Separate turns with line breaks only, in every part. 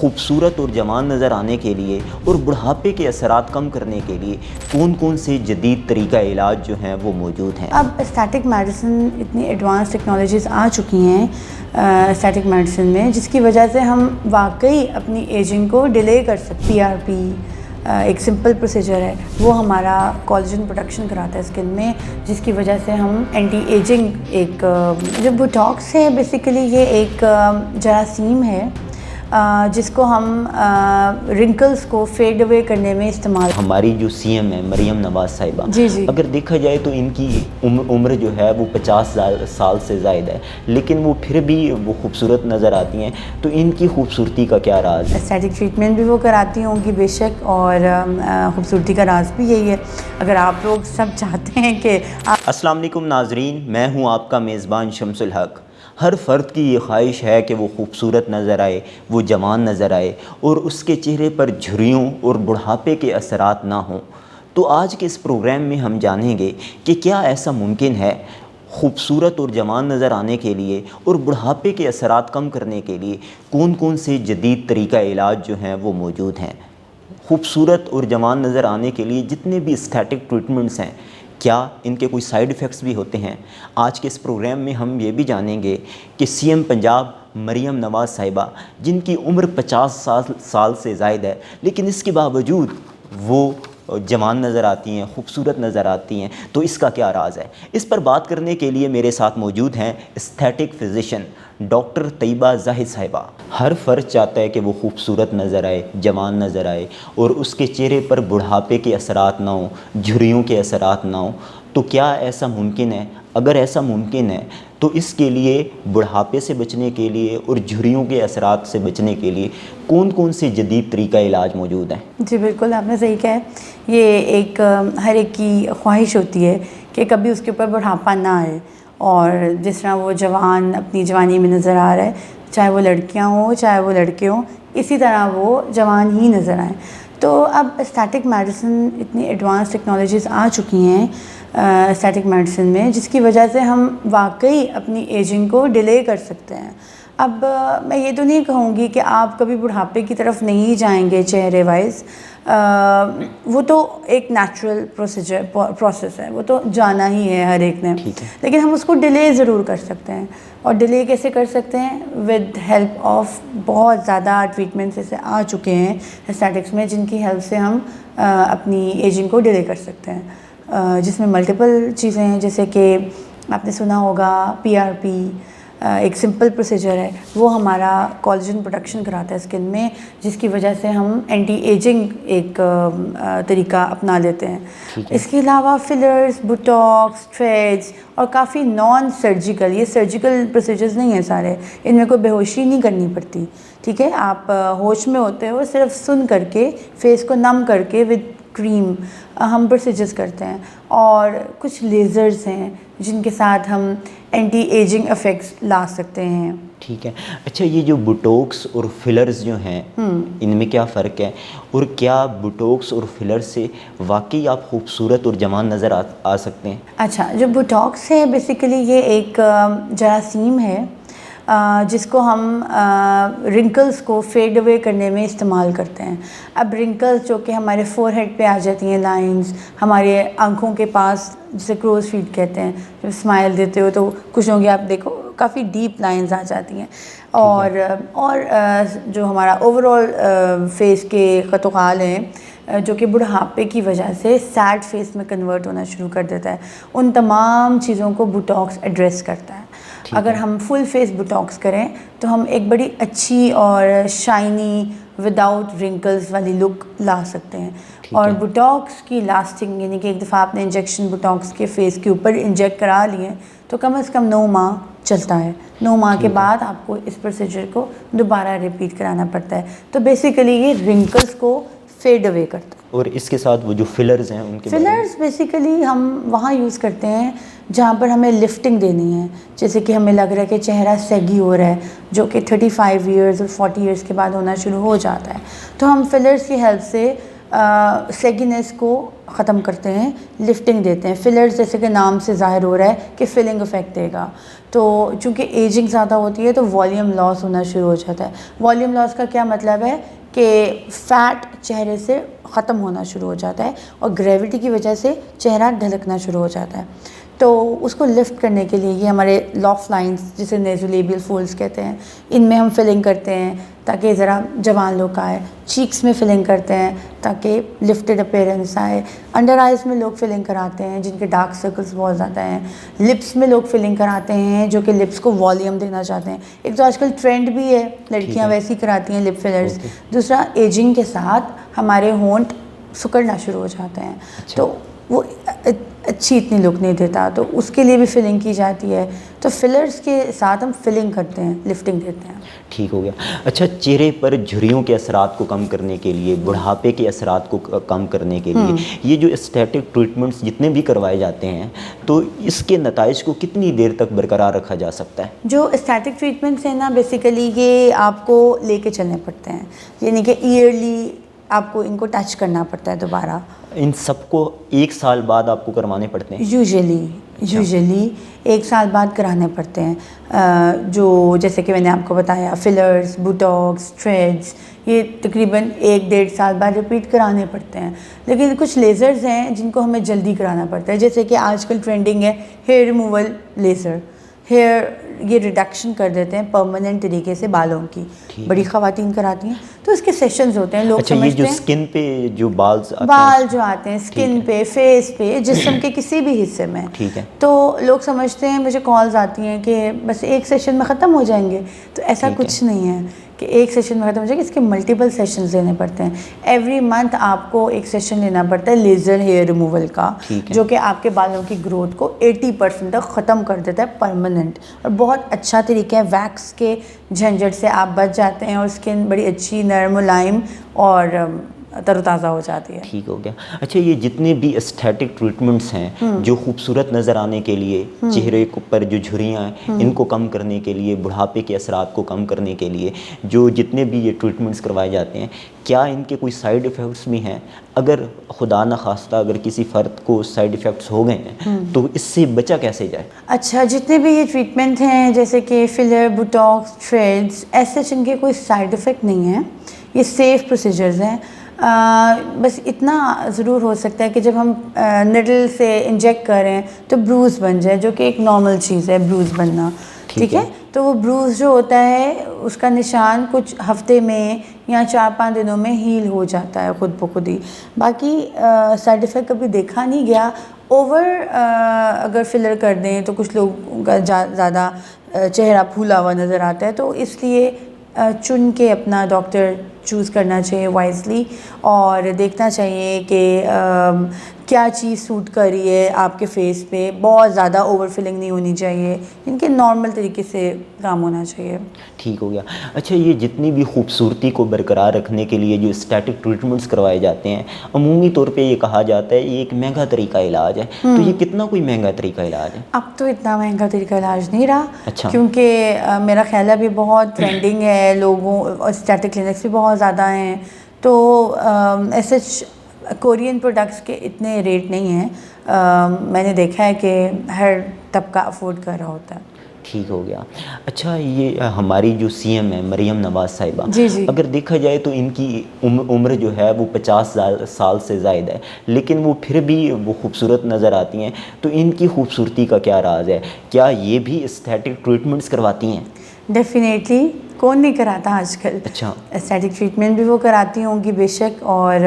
خوبصورت اور جوان نظر آنے کے لیے اور بڑھاپے کے اثرات کم کرنے کے لیے کون کون سے جدید طریقہ علاج جو ہیں وہ موجود ہیں؟
اب اسٹیٹک میڈیسن اتنی ایڈوانس ٹیکنالوجیز آ چکی ہیں اسٹیٹک میڈیسن میں، جس کی وجہ سے ہم واقعی اپنی ایجنگ کو ڈیلے کر سکتے ہیں۔ PRP ایک سمپل پروسیجر ہے، وہ ہمارا کولیجن پروڈکشن کراتا ہے اسکن میں، جس کی وجہ سے ہم اینٹی ایجنگ ایک جو بوٹاکس ہے بیسیکلی یہ ایک جراثیم ہے جس کو ہم رنکلز کو فیڈ اوے کرنے میں استعمال۔
ہماری جو CM ہے مریم نواز صاحبہ،
جی
اگر دیکھا جائے تو ان کی عمر جو ہے وہ 50 سال سے زائد ہے، لیکن وہ پھر بھی وہ خوبصورت نظر آتی ہیں، تو ان کی خوبصورتی کا کیا راز ہے؟
اسٹیٹک ٹریٹمنٹ بھی وہ کراتی ہوں گی بے شک، اور خوبصورتی کا راز بھی یہی ہے۔ اگر آپ لوگ سب چاہتے ہیں کہ
السلام علیکم ناظرین، میں ہوں آپ کا میزبان شمس الحق۔ ہر فرد کی یہ خواہش ہے کہ وہ خوبصورت نظر آئے، وہ جوان نظر آئے اور اس کے چہرے پر جھریوں اور بڑھاپے کے اثرات نہ ہوں۔ تو آج کے اس پروگرام میں ہم جانیں گے کہ کیا ایسا ممکن ہے خوبصورت اور جوان نظر آنے کے لیے اور بڑھاپے کے اثرات کم کرنے کے لیے کون کون سے جدید طریقہ علاج جو ہیں وہ موجود ہیں۔ خوبصورت اور جوان نظر آنے کے لیے جتنے بھی اسٹیٹک ٹریٹمنٹس ہیں، کیا ان کے کوئی سائیڈ ایفیکٹس بھی ہوتے ہیں؟ آج کے اس پروگرام میں ہم یہ بھی جانیں گے کہ CM پنجاب مریم نواز صاحبہ، جن کی عمر 50 سال سے زائد ہے، لیکن اس کے باوجود وہ جوان نظر آتی ہیں، خوبصورت نظر آتی ہیں، تو اس کا کیا راز ہے؟ اس پر بات کرنے کے لیے میرے ساتھ موجود ہیں اسٹیٹک فزیشین ڈاکٹر طیبہ زاہد صاحبہ۔ ہر فرد چاہتا ہے کہ وہ خوبصورت نظر آئے، جوان نظر آئے اور اس کے چہرے پر بڑھاپے کے اثرات نہ ہوں، جھریوں کے اثرات نہ ہوں، تو کیا ایسا ممکن ہے؟ اگر ایسا ممکن ہے تو اس کے لیے بڑھاپے سے بچنے کے لیے اور جھریوں کے اثرات سے بچنے کے لیے کون کون سے جدید طریقہ علاج موجود ہیں؟
جی بالکل، آپ نے صحیح کہا ہے۔ یہ ایک ہر ایک کی خواہش ہوتی ہے کہ کبھی اس کے اوپر بڑھاپا نہ آئے، اور جس طرح وہ جوان اپنی جوانی میں نظر آ رہا ہے، چاہے وہ لڑکیاں ہوں چاہے وہ لڑکے ہوں، اسی طرح وہ جوان ہی نظر آئیں۔ تو اب اسٹیٹک میڈیسن اتنی ایڈوانس ٹیکنالوجیز آ چکی ہیں اسٹیٹک میڈیسن میں، جس کی وجہ سے ہم واقعی اپنی ایجنگ کو ڈیلے کر سکتے ہیں۔ اب میں یہ تو نہیں کہوں گی کہ آپ کبھی بڑھاپے کی طرف نہیں جائیں گے چہرے وائز، وہ تو ایک نیچرل پروسیس ہے، وہ تو جانا ہی ہے ہر ایک نے، لیکن ہم اس کو ڈیلے ضرور کر سکتے ہیں۔ اور ڈیلے کیسے کر سکتے ہیں؟ ود ہیلپ آف بہت زیادہ ٹریٹمنٹس ایسے آ چکے ہیں اسٹیٹکس میں، جن کی ہیلپ سے ہم اپنی ایجنگ کو ڈیلے کر سکتے ہیں، جس میں ملٹیپل چیزیں ہیں، جیسے کہ آپ نے سنا ہوگا PRP ایک سمپل پروسیجر ہے، وہ ہمارا کولیجن پروڈکشن کراتا ہے اسکن میں، جس کی وجہ سے ہم اینٹی ایجنگ ایک طریقہ اپنا لیتے ہیں۔ اس کے علاوہ فلرز، بوٹاکس، تھریڈز اور کافی نان سرجیکل، یہ سرجیکل پروسیجرز نہیں ہیں سارے، ان میں کوئی بے ہوشی نہیں کرنی پڑتی، ٹھیک ہے؟ آپ ہوش میں ہوتے ہو، صرف سن کر کے فیس کو نم کر کے ود کریم ہم پروسیجرز کرتے ہیں، اور کچھ لیزرز ہیں جن کے ساتھ ہم اینٹی ایجنگ افیکٹس لا سکتے ہیں۔
ٹھیک ہے، اچھا یہ جو بوٹوکس اور فلرز جو ہیں ان میں کیا فرق ہے، اور کیا بوٹوکس اور فلر سے واقعی آپ خوبصورت اور جوان نظر آ سکتے ہیں؟
اچھا، جو بوٹاکس ہے بیسیکلی یہ ایک جراثیم ہے جس کو ہم رنکلز کو فیڈ اوے کرنے میں استعمال کرتے ہیں۔ اب رنکلز جو کہ ہمارے فور ہیڈ پہ آ جاتی ہیں، لائنز ہمارے آنکھوں کے پاس، جسے کروز فیٹ کہتے ہیں، جب اسمائل دیتے ہو تو کچھ ہوں گے آپ دیکھو کافی ڈیپ لائنز آ جاتی ہیں، اور جو ہمارا اوور آل فیس کے خط و خال ہیں جو کہ بڑھاپے کی وجہ سے سیڈ فیس میں کنورٹ ہونا شروع کر دیتا ہے، ان تمام چیزوں کو بوٹاکس ایڈریس کرتا ہے۔ اگر ہم فل فیس بوٹاکس کریں تو ہم ایک بڑی اچھی اور شائنی وداؤٹ رنکلز والی لک لا سکتے ہیں۔ اور بوٹاکس کی لاسٹنگ، یعنی کہ ایک دفعہ آپ نے انجیکشن بوٹاکس کے فیس کے اوپر انجیکٹ کرا لیے تو کم از کم 9 ماہ چلتا ہے۔ 9 ماہ کے بعد آپ کو اس پروسیجر کو دوبارہ ریپیٹ کرانا پڑتا ہے۔ تو بیسیکلی یہ رنکلز کو فیڈ اوے کرتا ہے۔
اور اس کے ساتھ وہ جو فلرز ہیں ان کے
فلرز بیسیکلی ہم وہاں یوز کرتے ہیں جہاں پر ہمیں لفٹنگ دینی ہے، جیسے کہ ہمیں لگ رہا ہے کہ چہرہ سیگی ہو رہا ہے، جو کہ 35 ایئرز اور 40 ایئرز کے بعد ہونا شروع ہو جاتا ہے، تو ہم فلرز کی ہیلپ سے سیگینس کو ختم کرتے ہیں، لفٹنگ دیتے ہیں. فلرز جیسے کہ نام سے ظاہر ہو رہا ہے کہ فلنگ افیکٹ دے گا. تو چونکہ ایجنگ زیادہ ہوتی ہے تو والیوم لاس ہونا شروع ہو جاتا ہے. والیوم لاس کا کیا مطلب ہے کہ فیٹ چہرے سے ختم ہونا شروع ہو جاتا ہے اور گریوٹی کی وجہ سے چہرہ ڈھلکنا شروع ہو جاتا ہے. تو اس کو لفٹ کرنے کے لیے یہ ہمارے لاف لائنس جسے نیزولیبیل فولڈس کہتے ہیں، ان میں ہم فلنگ کرتے ہیں تاکہ ذرا جوان لک آئے. چیکس میں فلنگ کرتے ہیں تاکہ لفٹڈ اپیرنس آئے. انڈر آئیز میں لوگ فلنگ کراتے ہیں جن کے ڈارک سرکلس بہت زیادہ ہیں. لپس میں لوگ فلنگ کراتے ہیں جو کہ لپس کو والیوم دینا چاہتے ہیں. ایک تو آج کل ٹرینڈ بھی ہے، لڑکیاں ویسی کراتی ہیں لپ فلرز. دوسرا ایجنگ کے ساتھ ہمارے ہونٹ سکڑنا شروع ہو جاتے ہیں تو وہ اچھی اتنی لک نہیں دیتا، تو اس کے لیے بھی فلنگ کی جاتی ہے. تو فلرز کے ساتھ ہم فلنگ کرتے ہیں، لفٹنگ دیتے ہیں.
ٹھیک ہو گیا. اچھا، چہرے پر جھریوں کے اثرات کو کم کرنے کے لیے، بڑھاپے کے اثرات کو کم کرنے کے لیے یہ جو اسٹیٹک ٹریٹمنٹس جتنے بھی کروائے جاتے ہیں تو اس کے نتائج کو کتنی دیر تک برقرار رکھا جا سکتا ہے؟
جو اسٹیٹک ٹریٹمنٹس ہیں نا، بیسیکلی یہ آپ کو لے کے چلنے پڑتے ہیں، یعنی کہ ایئرلی آپ کو ان کو ٹچ کرنا پڑتا ہے دوبارہ.
ان سب کو 1 سال بعد آپ کو کروانے پڑتے ہیں؟
یوزلی 1 سال بعد کرانے پڑتے ہیں. جو جیسے کہ میں نے آپ کو بتایا فلرز، بوٹاکس، تھریڈز، یہ تقریباً 1-1.5 سال بعد ریپیٹ کرانے پڑتے ہیں. لیکن کچھ لیزرز ہیں جن کو ہمیں جلدی کرانا پڑتا ہے، جیسے کہ آج کل ٹرینڈنگ ہے ہیئر ریموول لیزر. ہیئر یہ ریڈکشن کر دیتے ہیں پرماننٹ طریقے سے بالوں کی. بڑی خواتین کراتی ہیں تو اس کے سیشنز ہوتے ہیں. لوگ سمجھتے ہیں
اسکن پہ جو بال
جو آتے ہیں اسکن پہ، فیس پہ، جسم کے کسی بھی حصے میں.
ٹھیک ہے.
تو لوگ سمجھتے ہیں، مجھے کالز آتی ہیں کہ بس ایک سیشن میں ختم ہو جائیں گے. تو ایسا کچھ نہیں ہے کہ ایک سیشن میں ختم ہو جائے گا. اس کے ملٹیپل سیشنز لینے پڑتے ہیں. ایوری منتھ آپ کو ایک سیشن لینا پڑتا ہے لیزر ہیئر ریموول کا، جو کہ آپ کے بالوں کی گروتھ کو 80% تک ختم کر دیتا ہے پرماننٹ. اور بہت اچھا طریقہ ہے، ویکس کے جھنجھٹ سے آپ بچ جاتے ہیں اور اسکن بڑی اچھی نرم ملائم اور تر و تازہ ہو جاتی ہے.
ٹھیک ہو گیا. اچھا، یہ جتنے بھی اسٹیٹک ٹریٹمنٹس ہیں جو خوبصورت نظر آنے کے لیے، چہرے پر جو جھریاں ہیں ان کو کم کرنے کے لیے، بڑھاپے کے اثرات کو کم کرنے کے لیے جو جتنے بھی یہ ٹریٹمنٹس کروائے جاتے ہیں، کیا ان کے کوئی سائیڈ ایفیکٹس بھی ہیں؟ اگر خدا نخواستہ اگر کسی فرد کو سائیڈ ایفیکٹس ہو گئے ہیں تو اس سے بچا کیسے جائے؟
اچھا، جتنے بھی یہ ٹریٹمنٹ ہیں جیسے کہ فلر، بوٹاکس، تھریڈز، ایسے ان کے کوئی سائیڈ ایفیکٹ نہیں ہیں. یہ سیف پروسیجرز ہیں. بس اتنا ضرور ہو سکتا ہے کہ جب ہم نڈل سے انجیکٹ کریں تو بروز بن جائے، جو کہ ایک نارمل چیز ہے بروز بننا. ٹھیک ہے. تو وہ بروز جو ہوتا ہے اس کا نشان کچھ ہفتے میں یا 4-5 دنوں میں ہیل ہو جاتا ہے خود بخود ہی. باقی سائیڈ ایفیکٹ کبھی دیکھا نہیں گیا. اوور اگر فلر کر دیں تو کچھ لوگوں کا زیادہ چہرہ پھولا ہوا نظر آتا ہے، تو اس لیے چن کے اپنا ڈاکٹر چوز کرنا چاہیے وائزلی، اور دیکھنا چاہیے کہ کیا چیز سوٹ کر رہی ہے آپ کے فیس پہ. بہت زیادہ اوور فلنگ نہیں ہونی چاہیے، ان کے نارمل طریقے سے کام ہونا چاہیے.
ٹھیک ہو گیا. اچھا، یہ جتنی بھی خوبصورتی کو برقرار رکھنے کے لیے جو اسٹیٹک ٹریٹمنٹس کروائے جاتے ہیں، عمومی طور پہ یہ کہا جاتا ہے یہ ایک مہنگا طریقہ علاج ہے. تو یہ کتنا کوئی مہنگا طریقہ علاج ہے؟
اب تو اتنا مہنگا طریقہ علاج نہیں رہا.
اچھا.
کیونکہ میرا خیال ہے ابھی بہت ٹرینڈنگ ہے لوگوں، اور اسٹیٹک کلینکس بھی بہت زیادہ ہیں. تو ایسے کورین پروڈکٹس کے اتنے ریٹ نہیں ہیں. میں نے دیکھا ہے کہ ہر طبقہ افورڈ کر رہا ہوتا ہے.
ٹھیک ہو گیا. اچھا، یہ ہماری جو سی ایم ہے مریم نواز صاحبہ،
جی
اگر دیکھا جائے تو ان کی عمر جو ہے وہ 50 سال سے زائد ہے، لیکن وہ پھر بھی وہ خوبصورت نظر آتی ہیں. تو ان کی خوبصورتی کا کیا راز ہے؟ کیا یہ بھی اسٹیٹک ٹریٹمنٹس کرواتی ہیں؟
ڈیفینیٹلی، کون نہیں کراتا آج کل.
اچھا.
اسٹیٹک ٹریٹمنٹ بھی وہ کراتی ہوں گی بے شک، اور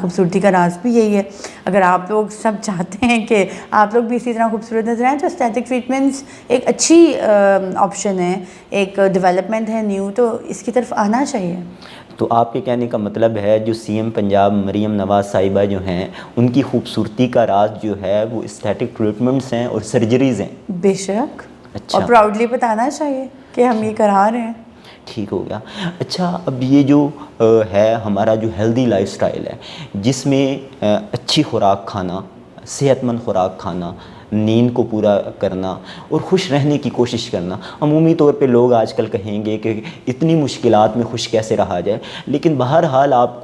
خوبصورتی کا راز بھی یہی ہے. اگر آپ لوگ سب چاہتے ہیں کہ آپ لوگ بھی اسی طرح خوبصورت نظر آئیں تو اسٹیٹک ٹریٹمنٹس ایک اچھی آپشن ہے، ایک ڈیولپمنٹ ہے نیو، تو اس کی طرف آنا چاہیے.
تو آپ کے کہنے کا مطلب ہے جو سی ایم پنجاب مریم نواز صاحبہ جو ہیں ان کی خوبصورتی کا راز جو ہے وہ اسٹیٹک ٹریٹمنٹس ہیں اور سرجریز ہیں؟
بے شک.
اچھا.
اور پراؤڈلی بتانا چاہیے کہ ہم یہ کرا رہے ہیں.
ٹھیک ہو گیا. اچھا، اب یہ جو ہے ہمارا جو ہیلدی لائف سٹائل ہے، جس میں اچھی خوراک کھانا، صحت مند خوراک کھانا، نیند کو پورا کرنا اور خوش رہنے کی کوشش کرنا. عمومی طور پہ لوگ آج کل کہیں گے کہ اتنی مشکلات میں خوش کیسے رہا جائے, لیکن بہرحال آپ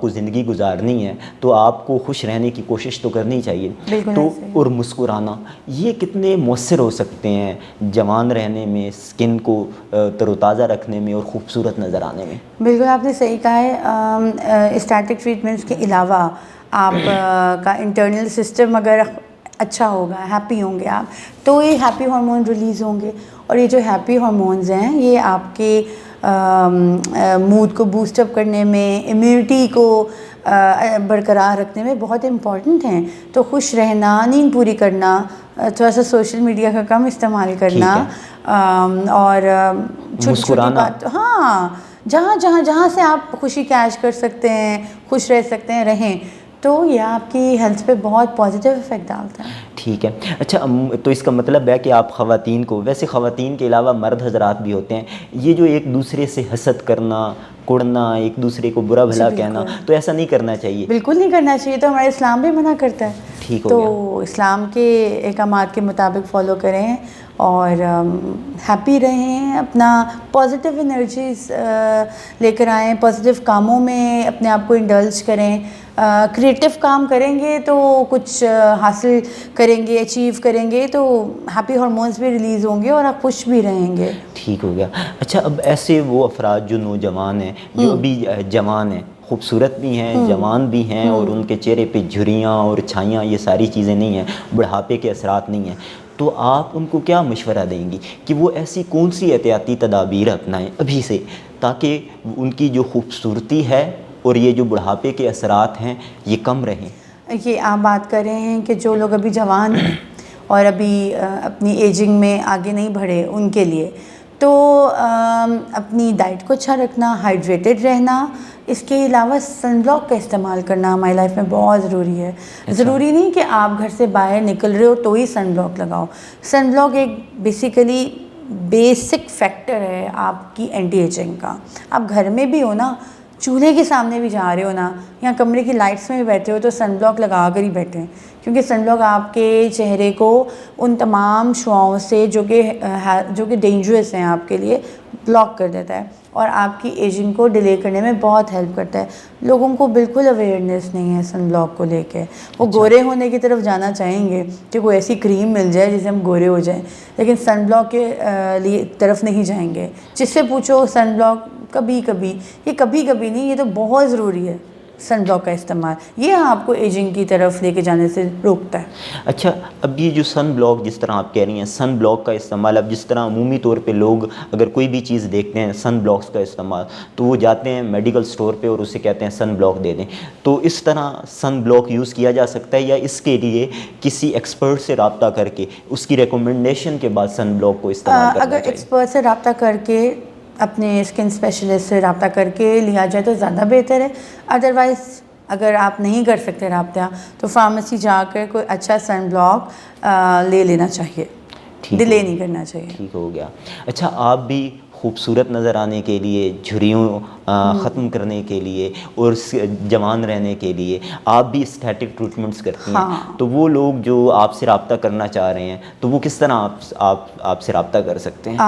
کو زندگی گزارنی ہے تو آپ کو خوش رہنے کی کوشش تو کرنی چاہیے. تو اور مسکرانا, یہ کتنے مؤثر ہو سکتے ہیں جوان رہنے میں, اسکن کو تر و تازہ رکھنے میں اور خوبصورت نظر آنے میں.
بالکل آپ نے صحیح کہا ہے. اسٹیٹک ٹریٹمنٹس کے علاوہ آپ کا انٹرنل سسٹم اگر اچھا ہوگا, ہیپی ہوں گے آپ, تو یہ ہیپی ہارمون ریلیز ہوں گے, اور یہ جو ہیپی ہارمونز ہیں یہ آپ کے موڈ کو بوسٹ اپ کرنے میں, امیونٹی کو برقرار رکھنے میں بہت امپورٹنٹ ہیں. تو خوش رہنا, نیند پوری کرنا, تھوڑا سا سوشل میڈیا کا کم استعمال کرنا, اور چھوٹی چھوٹی بات, ہاں جہاں سے آپ خوشی کیچ کر سکتے ہیں, خوش رہ سکتے ہیں, رہیں, تو یہ آپ کی ہیلتھ پہ بہت پازیٹیو افیکٹ ڈالتا ہے.
ٹھیک ہے. اچھا, تو اس کا مطلب ہے کہ آپ خواتین کو, ویسے خواتین کے علاوہ مرد حضرات بھی ہوتے ہیں, یہ جو ایک دوسرے سے حسد کرنا, کڑنا, ایک دوسرے کو برا بھلا کہنا, تو ایسا نہیں کرنا چاہیے.
بالکل نہیں کرنا چاہیے, تو ہمارا اسلام بھی منع کرتا ہے.
ٹھیک ہو گیا.
تو اسلام کے احکامات کے مطابق فالو کریں اور ہیپی رہیں, اپنا پازیٹیو انرجیز لے کر آئیں, پازیٹیو کاموں میں اپنے آپ کو انڈلج کریں. کریٹو کام کریں گے تو کچھ حاصل کریں گے, اچیو کریں گے, تو ہیپی ہارمونز بھی ریلیز ہوں گے اور آپ خوش بھی رہیں گے.
ٹھیک ہو گیا. اچھا, اب ایسے وہ افراد جو نوجوان ہیں, جو ابھی جوان ہیں, خوبصورت بھی ہیں, جوان بھی ہیں, اور ان کے چہرے پہ جھریاں اور چھائیاں, یہ ساری چیزیں نہیں ہیں, بڑھاپے کے اثرات نہیں ہیں, تو آپ ان کو کیا مشورہ دیں گی کہ وہ ایسی کون سی احتیاطی تدابیر اپنائیں ابھی سے, تاکہ ان کی جو خوبصورتی ہے اور یہ جو بڑھاپے کے اثرات ہیں یہ کم رہیں؟
یہ آپ بات کر رہے ہیں کہ جو لوگ ابھی جوان ہیں اور ابھی اپنی ایجنگ میں آگے نہیں بڑھے, ان کے لیے تو اپنی ڈائٹ کو اچھا رکھنا, ہائیڈریٹڈ رہنا, اس کے علاوہ سن بلاک کا استعمال کرنا ہماری لائف میں بہت ضروری ہے. ضروری نہیں کہ آپ گھر سے باہر نکل رہے ہو تو ہی سن بلاک لگاؤ. سن بلاک ایک بیسیکلی بیسک فیکٹر ہے آپ کی اینٹی ایجنگ کا. آپ گھر میں بھی ہو نا, چولہے کے سامنے بھی جا رہے ہو نا, یا کمرے کی لائٹس میں بھی بیٹھے ہو, تو سن بلاک لگا کر ہی بیٹھیں, کیونکہ سن بلاک آپ کے چہرے کو ان تمام شعاؤں سے جو کہ ڈینجرس ہیں آپ کے لیے, بلاک کر دیتا ہے, اور آپ کی ایجنگ کو ڈیلے کرنے میں بہت ہیلپ کرتا ہے. لوگوں کو بالکل اویئرنیس نہیں ہے سن بلاک کو لے کے. وہ گورے ہونے کی طرف جانا چاہیں گے کہ کوئی ایسی کریم مل جائے جس سے ہم گورے ہو جائیں, لیکن سن بلاک کے لیے طرف نہیں جائیں گے. جس سے پوچھو سن بلاک کبھی کبھی, یہ کبھی کبھی نہیں, یہ تو بہت ضروری ہے سن بلاک کا استعمال. یہ آپ کو ایجنگ کی طرف لے کے جانے سے روکتا ہے.
اچھا, اب یہ جو سن بلاک, جس طرح آپ کہہ رہی ہیں سن بلاک کا استعمال, اب جس طرح عمومی طور پہ لوگ اگر کوئی بھی چیز دیکھتے ہیں سن بلاکس کا استعمال, تو وہ جاتے ہیں میڈیکل سٹور پہ اور اسے کہتے ہیں سن بلاک دے دیں, تو اس طرح سن بلاک یوز کیا جا سکتا ہے, یا اس کے لیے کسی ایکسپرٹ سے رابطہ کر کے اس کی ریکمنڈیشن کے بعد سن بلاک کو استعمال کرنا
اگر
چاہیے؟
ایکسپرٹ سے رابطہ کر کے, اپنے اسکن اسپیشلسٹ سے رابطہ کر کے لیا جائے تو زیادہ بہتر ہے. ادروائز اگر آپ نہیں کر سکتے رابطہ, تو فارمیسی جا کر کوئی اچھا سن بلاک لے لینا چاہیے, ڈیلے نہیں کرنا چاہیے.
ٹھیک ہو گیا. اچھا, آپ بھی خوبصورت نظر آنے کے لیے, جھریوں ختم کرنے کے لیے اور جوان رہنے کے لیے آپ بھی اسٹیٹک ٹریٹمنٹس کرتی ہیں, تو وہ لوگ جو آپ سے رابطہ کرنا چاہ رہے ہیں تو وہ کس طرح آپ سے رابطہ کر سکتے ہیں؟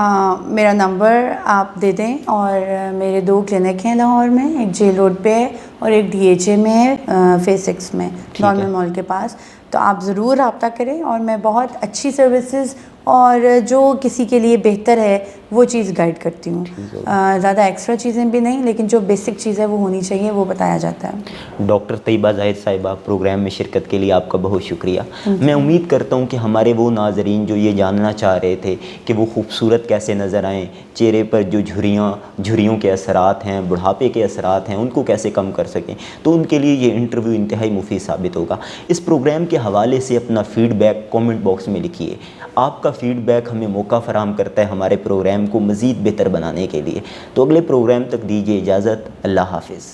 میرا نمبر آپ دے دیں, اور میرے 2 کلینک ہیں لاہور میں, ایک جیل روڈ پہ ہے اور ایک DHA میں ہے, فیز 6 میں, نارمل مال کے پاس. تو آپ ضرور رابطہ کریں, اور میں بہت اچھی سروسز اور جو کسی کے لیے بہتر ہے وہ چیز گائیڈ کرتی ہوں. زیادہ ایکسٹرا چیزیں بھی نہیں, لیکن جو بیسک چیز ہے وہ ہونی چاہیے, وہ بتایا جاتا ہے.
ڈاکٹر طیبہ زاہد صاحبہ, پروگرام میں شرکت کے لیے آپ کا بہت شکریہ. میں امید کرتا ہوں کہ ہمارے وہ ناظرین جو یہ جاننا چاہ رہے تھے کہ وہ خوبصورت کیسے نظر آئیں, چہرے پر جو جھریوں کے اثرات ہیں, بڑھاپے کے اثرات ہیں, ان کو کیسے کم کر سکیں, تو ان کے لیے یہ انٹرویو انتہائی مفید ثابت ہوگا. اس پروگرام کے حوالے سے اپنا فیڈ بیک کامنٹ باکس میں لکھیے. آپ کا فیڈ بیک ہمیں موقع فراہم کرتا ہے ہمارے پروگرام کو مزید بہتر بنانے کے لیے. تو اگلے پروگرام تک دیجیے اجازت. اللہ حافظ.